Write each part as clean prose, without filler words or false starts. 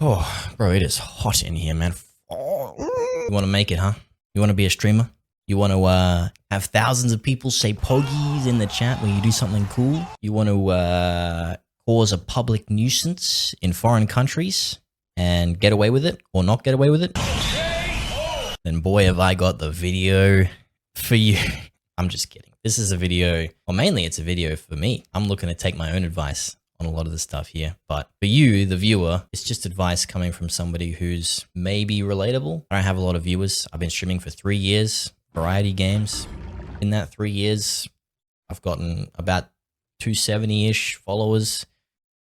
Oh, bro, it is hot in here, man. Oh, you want to make it, huh? You want to be a streamer? You want to have thousands of people say poggies in the chat when you do something cool? You want to cause a public nuisance in foreign countries and get away with it or not get away with it? Then boy, have I got the video for you. I'm just kidding. This is a video, or mainly it's a video for me. I'm looking to take my own advice on a lot of the stuff here. But for you, the viewer, it's just advice coming from somebody who's maybe relatable. I don't have a lot of viewers. I've been streaming for 3 years, variety games. In that 3 years, I've gotten about 270-ish followers.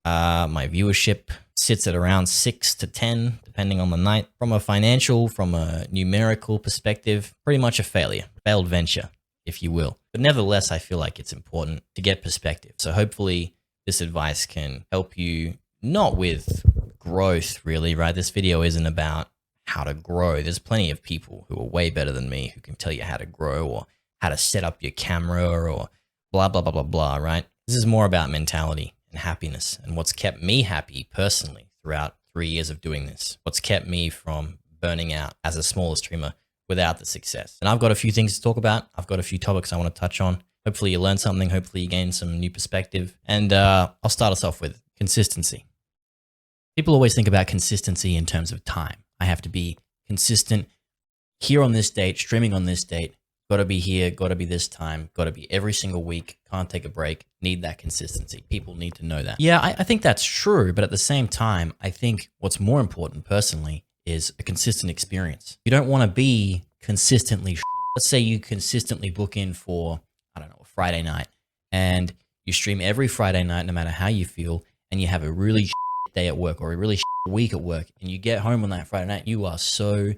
My viewership sits at around 6 to 10, depending on the night. From a financial, from a numerical perspective, pretty much a failure, failed venture, if you will. But nevertheless, I feel like it's important to get perspective. So hopefully this advice can help you, not with growth really, right? This video isn't about how to grow. There's plenty of people who are way better than me who can tell you how to grow or how to set up your camera or blah, blah, blah, blah, blah, right? This is more about mentality and happiness and what's kept me happy personally throughout 3 years of doing this. What's kept me from burning out as a smaller streamer without the success. And I've got a few things to talk about. I've got a few topics I want to touch on. Hopefully you learn something. Hopefully you gain some new perspective. And I'll start us off with consistency. People always think about consistency in terms of time. I have to be consistent here on this date, streaming on this date, got to be here, got to be this time, got to be every single week, can't take a break, need that consistency. People need to know that. Yeah, I think that's true. But at the same time, I think what's more important personally is a consistent experience. You don't want to be consistently Let's say you consistently book in for, I don't know, a Friday night and you stream every Friday night no matter how you feel, and you have a really day at work or a really week at work, and you get home on that Friday night, you are so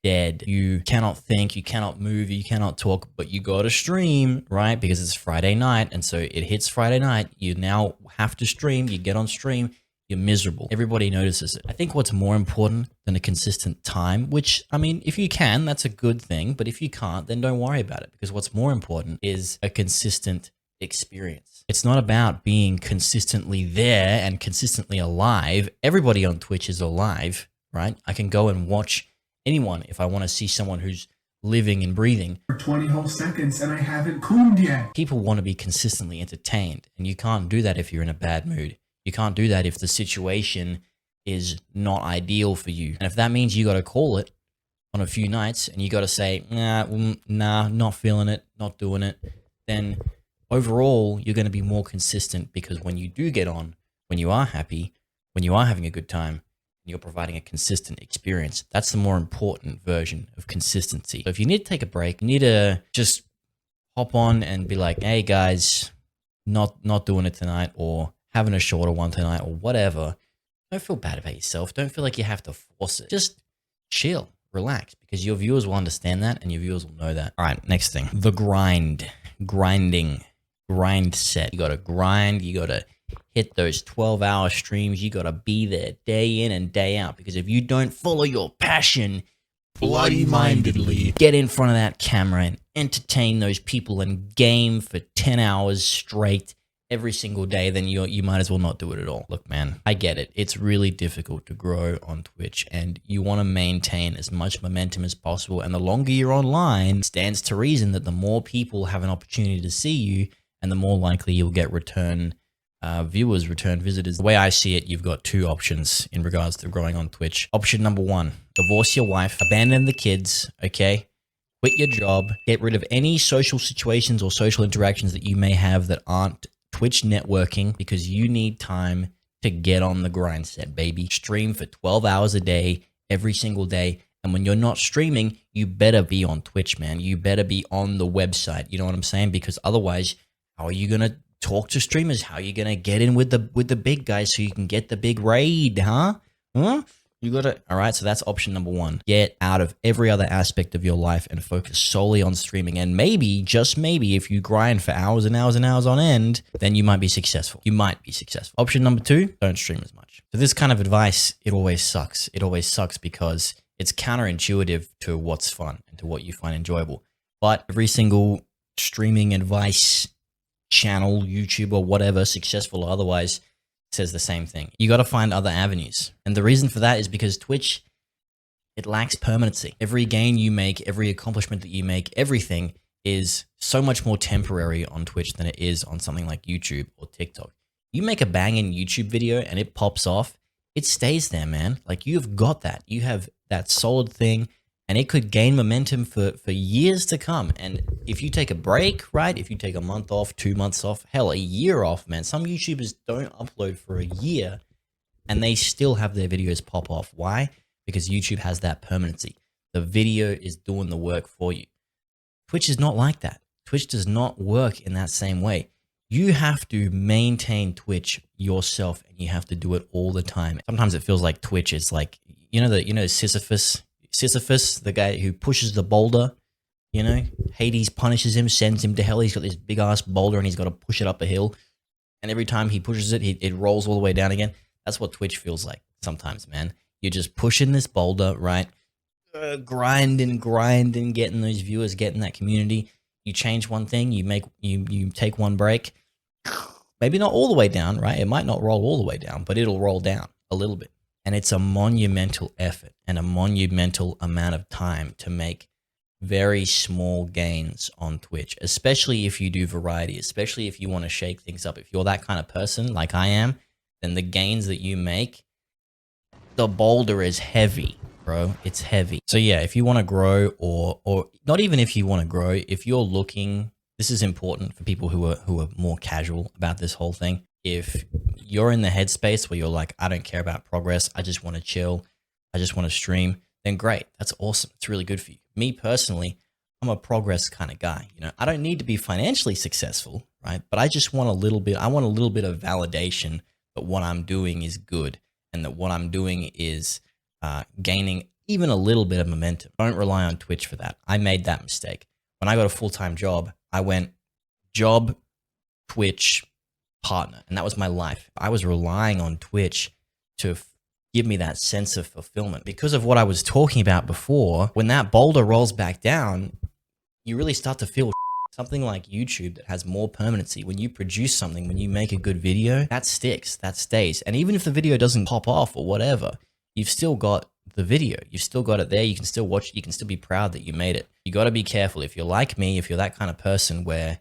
dead. You cannot think, you cannot move, you cannot talk, but you got to stream, right? Because it's Friday night, and so it hits Friday night. You now have to stream, you get on stream, you're miserable. Everybody notices it. I think what's more important than a consistent time, which, I mean, if you can, that's a good thing, but if you can't, then don't worry about it, because what's more important is a consistent experience. It's not about being consistently there and consistently alive. Everybody on Twitch is alive, right? I can go and watch anyone if I want to see someone who's living and breathing for 20 whole seconds and I haven't cooled yet. People want to be consistently entertained, and you can't do that if you're in a bad mood. You can't do that if the situation is not ideal for you. And if that means you got to call it on a few nights and you got to say, nah, not feeling it, not doing it, then overall you're going to be more consistent, because when you do get on, when you are happy, when you are having a good time, you're providing a consistent experience. That's the more important version of consistency. So if you need to take a break, you need to just hop on and be like, hey guys, not doing it tonight, or having a shorter one tonight, or whatever. Don't feel bad about yourself. Don't feel like you have to force it. Just chill, relax, because your viewers will understand that and your viewers will know that. All right, next thing, the grind, grinding, grind set. You got to grind, you got to hit those 12-hour streams. You got to be there day in and day out, because if you don't follow your passion bloody-mindedly, get in front of that camera and entertain those people and game for 10 hours straight every single day, then you might as well not do it at all. Look, man, I get it. It's really difficult to grow on Twitch, and you want to maintain as much momentum as possible. And the longer you're online, it stands to reason that the more people have an opportunity to see you, and the more likely you'll get return viewers, return visitors. The way I see it, you've got two options in regards to growing on Twitch. Option number one, divorce your wife, abandon the kids, okay? Quit your job, get rid of any social situations or social interactions that you may have that aren't Twitch networking, because you need time to get on the grind set, baby. Stream for 12 hours a day, every single day. And when you're not streaming, you better be on Twitch, man. You better be on the website. You know what I'm saying? Because otherwise, how are you going to talk to streamers? How are you going to get in with the big guys so you can get the big raid, huh? You got to, all right, so that's option number one. Get out of every other aspect of your life and focus solely on streaming. And maybe, just maybe, if you grind for hours and hours and hours on end, then you might be successful. You might be successful. Option number two, don't stream as much. So this kind of advice, it always sucks. It always sucks because it's counterintuitive to what's fun and to what you find enjoyable. But every single streaming advice channel, YouTube or whatever, successful or otherwise, says the same thing. You got to find other avenues. And the reason for that is because Twitch, it lacks permanency. Every gain you make, every accomplishment that you make, everything is so much more temporary on Twitch than it is on something like YouTube or TikTok. You make a banging YouTube video and it pops off, it stays there, man. Like, you've got that. You have that solid thing, and it could gain momentum for years to come. And if you take a break, right? If you take a month off, 2 months off, hell, a year off, man. Some YouTubers don't upload for a year and they still have their videos pop off. Why? Because YouTube has that permanency. The video is doing the work for you. Twitch is not like that. Twitch does not work in that same way. You have to maintain Twitch yourself, and you have to do it all the time. Sometimes it feels like Twitch is like, Sisyphus, the guy who pushes the boulder, Hades punishes him, sends him to hell. He's got this big ass boulder and he's got to push it up a hill. And every time he pushes it, it rolls all the way down again. That's what Twitch feels like sometimes, man. You're just pushing this boulder, right? Grinding, getting those viewers, getting that community. You change one thing, you take one break. Maybe not all the way down, right? It might not roll all the way down, but it'll roll down a little bit. And it's a monumental effort and a monumental amount of time to make very small gains on Twitch, especially if you do variety, especially if you want to shake things up. If you're that kind of person like I am, then the gains that you make, the boulder is heavy, bro. It's heavy. So yeah, if you want to grow, or not even if you want to grow, if you're looking, this is important for people who are more casual about this whole thing. If you're in the headspace where you're like, I don't care about progress, I just want to chill, I just want to stream, then great. That's awesome. It's really good for you. Me personally, I'm a progress kind of guy. I don't need to be financially successful, right? But I just want a little bit of validation that what I'm doing is good and that what I'm doing is gaining even a little bit of momentum. Don't rely on Twitch for that. I made that mistake. When I got a full-time job, I went job, Twitch, partner, and that was my life. I was relying on Twitch to give me that sense of fulfillment. Because of what I was talking about before, when that boulder rolls back down, you really start to feel something like YouTube that has more permanency. When you produce something, when you make a good video, that sticks, that stays. And even if the video doesn't pop off or whatever, you've still got the video. You've still got it there. You can still watch it. You can still be proud that you made it. You got to be careful. If you're like me, if you're that kind of person where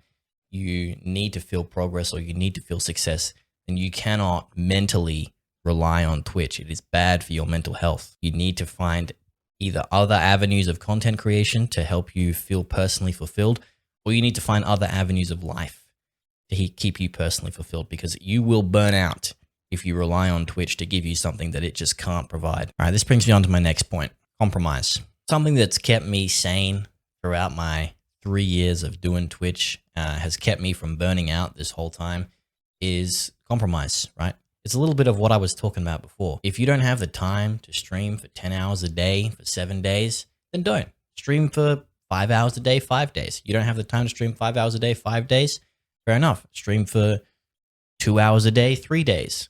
you need to feel progress or you need to feel success, then you cannot mentally rely on Twitch. It is bad for your mental health. You need to find either other avenues of content creation to help you feel personally fulfilled, or you need to find other avenues of life to keep you personally fulfilled, because you will burn out if you rely on Twitch to give you something that it just can't provide. All right, this brings me on to my next point, compromise. Something that's kept me sane throughout my 3 years of doing Twitch, has kept me from burning out this whole time, is compromise, right? It's a little bit of what I was talking about before. If you don't have the time to stream for 10 hours a day for 7 days, then don't. Stream for 5 hours a day, 5 days. You don't have the time to stream 5 hours a day, 5 days? Fair enough. Stream for 2 hours a day, 3 days.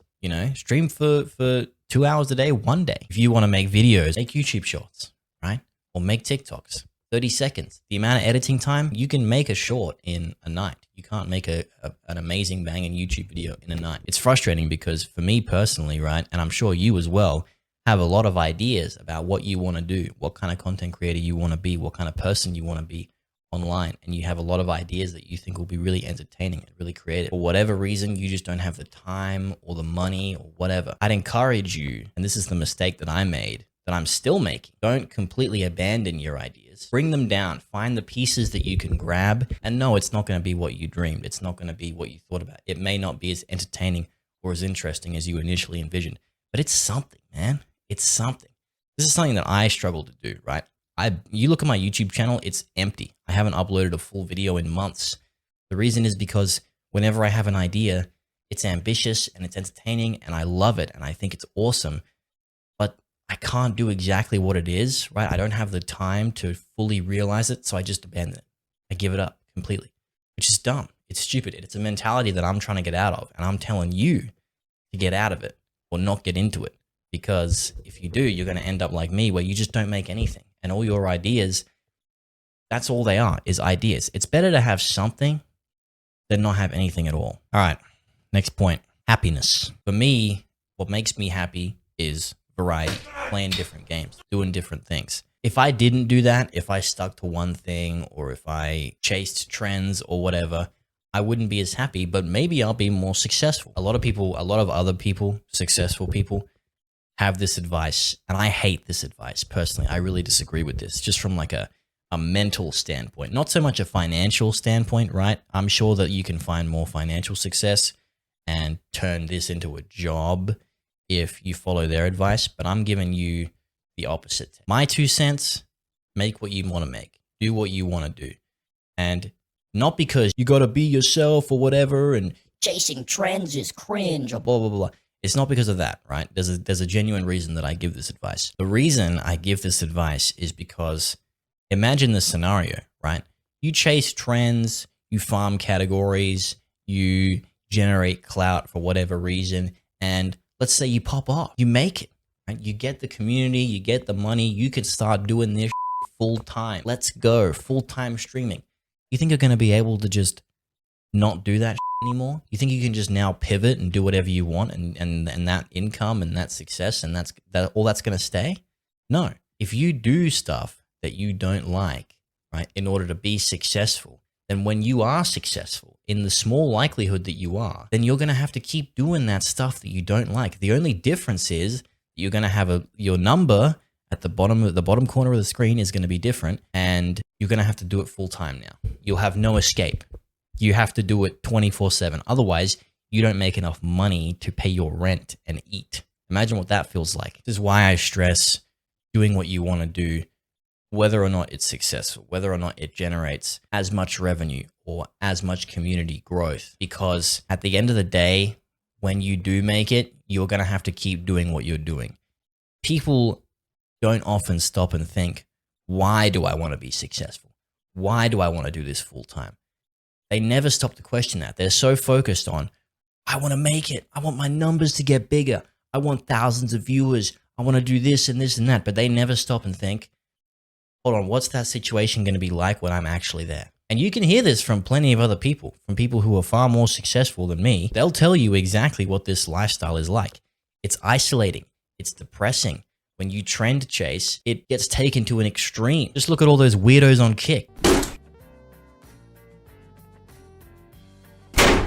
Stream for 2 hours a day, 1 day. If you want to make videos, make YouTube shorts, right? Or make TikToks. 30 seconds. The amount of editing time, you can make a short in a night. You can't make an amazing banging YouTube video in a night. It's frustrating because for me personally, right, and I'm sure you as well, have a lot of ideas about what you want to do, what kind of content creator you want to be, what kind of person you want to be online. And you have a lot of ideas that you think will be really entertaining and really creative. For whatever reason, you just don't have the time or the money or whatever. I'd encourage you, and this is the mistake that I made, that I'm still making. Don't completely abandon your ideas. Bring them down. Find the pieces that you can grab. And no, it's not going to be what you dreamed. It's not going to be what you thought about. It may not be as entertaining or as interesting as you initially envisioned, but it's something, man. It's something. This is something that I struggle to do, right? You look at my YouTube channel, it's empty. I haven't uploaded a full video in months. The reason is because whenever I have an idea, it's ambitious and it's entertaining and I love it and I think it's awesome. I can't do exactly what it is, right? I don't have the time to fully realize it, so I just abandon it. I give it up completely, which is dumb. It's stupid. It's a mentality that I'm trying to get out of, and I'm telling you to get out of it or not get into it, because if you do, you're going to end up like me where you just don't make anything, and all your ideas, that's all they are, is ideas. It's better to have something than not have anything at all. All right, next point. happiness. For me, what makes me happy is variety, playing different games, doing different things. If I didn't do that, if I stuck to one thing, or if I chased trends or whatever, I wouldn't be as happy, but maybe I'll be more successful. A lot of other people, successful people, have this advice, and I hate this advice personally. I really disagree with this, just from like a mental standpoint, not so much a financial standpoint, right? I'm sure that you can find more financial success and turn this into a job if you follow their advice, but I'm giving you the opposite. My 2 cents, make what you want to make, do what you want to do. And not because you got to be yourself or whatever and chasing trends is cringe or blah, blah, blah. It's not because of that, right? There's a genuine reason that I give this advice. The reason I give this advice is because imagine this scenario, right? You chase trends, you farm categories, you generate clout for whatever reason, and let's say you pop off, you make it, right? You get the community, you get the money, you can start doing this full time. Let's go, full-time streaming. You think you're going to be able to just not do that anymore? You think you can just now pivot and do whatever you want and that income and that success and that's all that's going to stay? No. If you do stuff that you don't like, right, in order to be successful, then when you are successful, in the small likelihood that you are, then you're going to have to keep doing that stuff that you don't like. The only difference is you're going to have your number at the bottom corner of the screen is going to be different, and you're going to have to do it full time now. You'll have no escape. You have to do it 24/7. Otherwise, you don't make enough money to pay your rent and eat. Imagine what that feels like. This is why I stress doing what you want to do, whether or not it's successful, whether or not it generates as much revenue or as much community growth. Because at the end of the day, when you do make it, you're going to have to keep doing what you're doing. People don't often stop and think, why do I want to be successful? Why do I want to do this full time? They never stop to question that. They're so focused on, I want to make it. I want my numbers to get bigger. I want thousands of viewers. I want to do this and this and that. But they never stop and think, hold on, what's that situation going to be like when I'm actually there? And you can hear this from plenty of other people, from people who are far more successful than me. They'll tell you exactly what this lifestyle is like. It's isolating. It's depressing. When you trend chase, it gets taken to an extreme. Just look at all those weirdos on Kick.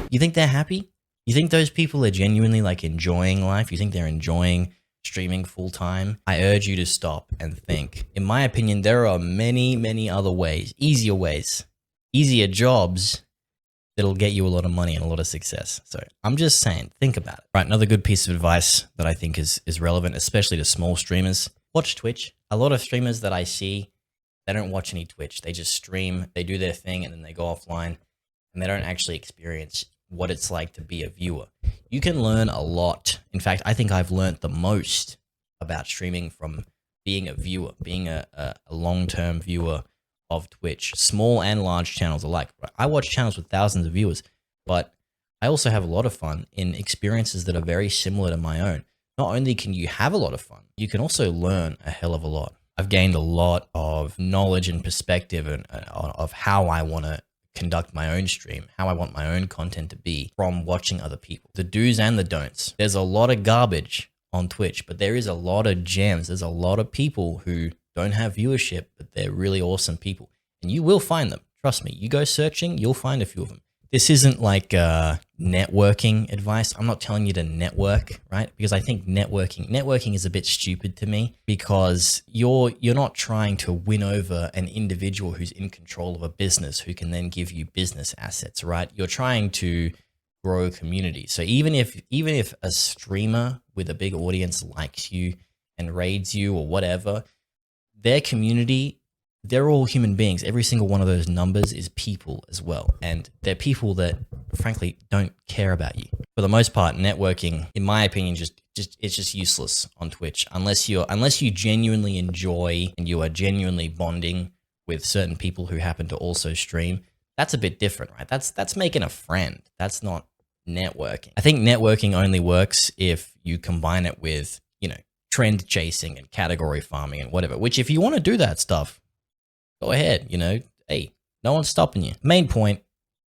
You think they're happy? You think those people are genuinely like enjoying life? You think they're enjoying streaming full time? I urge you to stop and think. In my opinion, there are many, many other ways, easier jobs that'll get you a lot of money and a lot of success. So I'm just saying, think about it. Right, another good piece of advice that I think is relevant, especially to small streamers, watch Twitch. A lot of streamers that I see, they don't watch any Twitch. They just stream, they do their thing, and then they go offline, and they don't actually experience what it's like to be a viewer. You can learn a lot. In fact, I think I've learned the most about streaming from being a viewer, being a long-term viewer of Twitch, small and large channels alike. I watch channels with thousands of viewers, but I also have a lot of fun in experiences that are very similar to my own. Not only can you have a lot of fun, you can also learn a hell of a lot. I've gained a lot of knowledge and perspective of how I want to conduct my own stream, how I want my own content to be from watching other people. The do's and the don'ts. There's a lot of garbage on Twitch, but there is a lot of gems. There's a lot of people who don't have viewership, but they're really awesome people. And you will find them. Trust me. You go searching, you'll find a few of them. This isn't like networking advice. I'm not telling you to network, right? Because I think networking is a bit stupid to me, because you're not trying to win over an individual who's in control of a business who can then give you business assets, right? You're trying to grow a community. So even if a streamer with a big audience likes you and raids you or whatever, their community, they're all human beings. Every single one of those numbers is people as well. And they're people that frankly don't care about you. For the most part, networking, in my opinion, it's just useless on Twitch unless you genuinely enjoy and you are genuinely bonding with certain people who happen to also stream. That's a bit different, right? That's making a friend. That's not networking. I think networking only works if you combine it with, trend chasing and category farming and whatever, which if you want to do that stuff, go ahead, hey, no one's stopping you. Main point,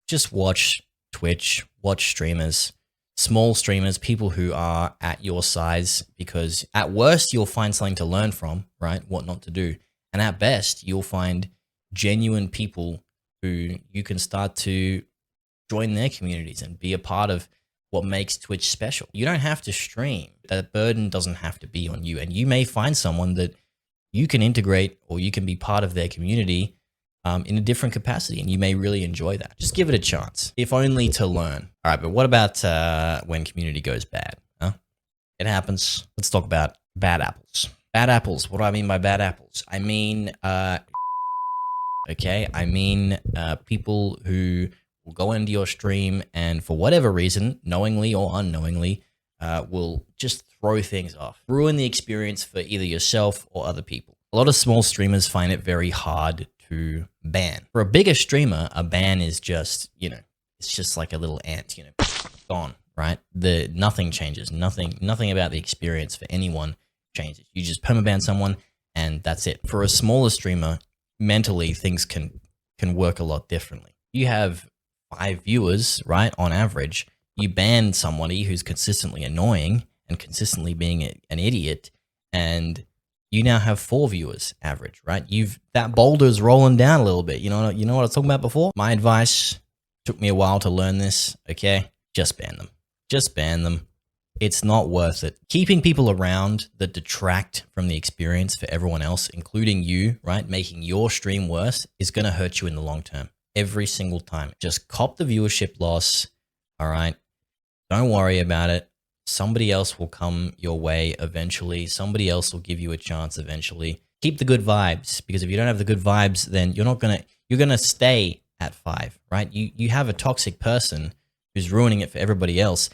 just watch Twitch, watch streamers, small streamers, people who are at your size, because at worst, you'll find something to learn from, right? What not to do. And at best, you'll find genuine people who you can start to join their communities and be a part of what makes Twitch special. You don't have to stream. That burden doesn't have to be on you. And you may find someone that you can integrate or you can be part of their community in a different capacity, and you may really enjoy that. Just give it a chance, if only to learn. All right, but what about when community goes bad? Huh? It happens. Let's talk about bad apples. Bad apples. What do I mean by bad apples? I mean, okay, I mean people who will go into your stream and for whatever reason, knowingly or unknowingly, will just throw things off, ruin the experience for either yourself or other people. A lot of small streamers find it very hard to ban. For a bigger streamer, a ban is just, it's just like a little ant, gone, right? Nothing changes. Nothing about the experience for anyone changes. You just permaban someone and that's it. For a smaller streamer, mentally things can work a lot differently. You have 5 viewers, right? On average, you ban somebody who's consistently annoying and consistently being an idiot, and you now have 4 viewers average, right? That boulder's rolling down a little bit. You know what I was talking about before? My advice, took me a while to learn this, okay? Just ban them. Just ban them. It's not worth it. Keeping people around that detract from the experience for everyone else, including you, right? Making your stream worse is going to hurt you in the long term. Every single time. Just cop the viewership loss, all right? Don't worry about it. Somebody else will come your way eventually. Somebody else will give you a chance eventually. Keep the good vibes, because if you don't have the good vibes, then you're going to stay at 5, right? You have a toxic person who's ruining it for everybody else.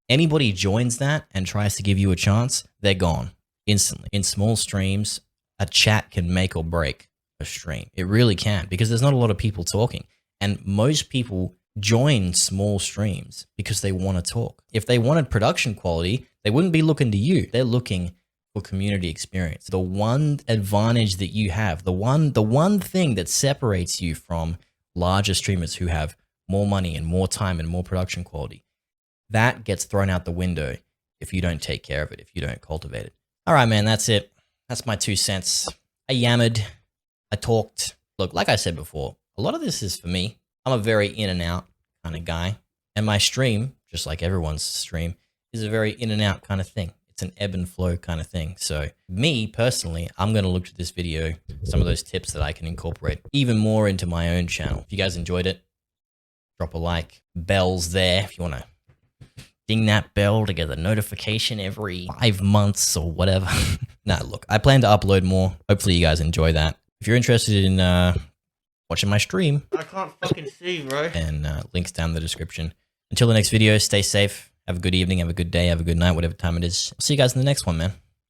Anybody joins that and tries to give you a chance, they're gone instantly. In small streams, a chat can make or break a stream. It really can, because there's not a lot of people talking. And most people join small streams because they want to talk. If they wanted production quality, they wouldn't be looking to you. They're looking for community experience. The one advantage that you have, the one thing that separates you from larger streamers who have more money and more time and more production quality, that gets thrown out the window if you don't take care of it, if you don't cultivate it. All right, man, that's it. That's my 2 cents. I yammered. I talked. Look, like I said before, a lot of this is for me. I'm a very in and out kind of guy. And my stream, just like everyone's stream, is a very in and out kind of thing. It's an ebb and flow kind of thing. So me personally, I'm going to look at this video, some of those tips that I can incorporate even more into my own channel. If you guys enjoyed it, drop a like. Bell's there if you want to ding that bell to get a notification every 5 months or whatever. Nah, look, I plan to upload more. Hopefully you guys enjoy that. If you're interested in watching my stream, I can't fucking see, bro. And links down in the description. Until the next video, stay safe. Have a good evening, have a good day, have a good night, whatever time it is. I'll see you guys in the next one, man.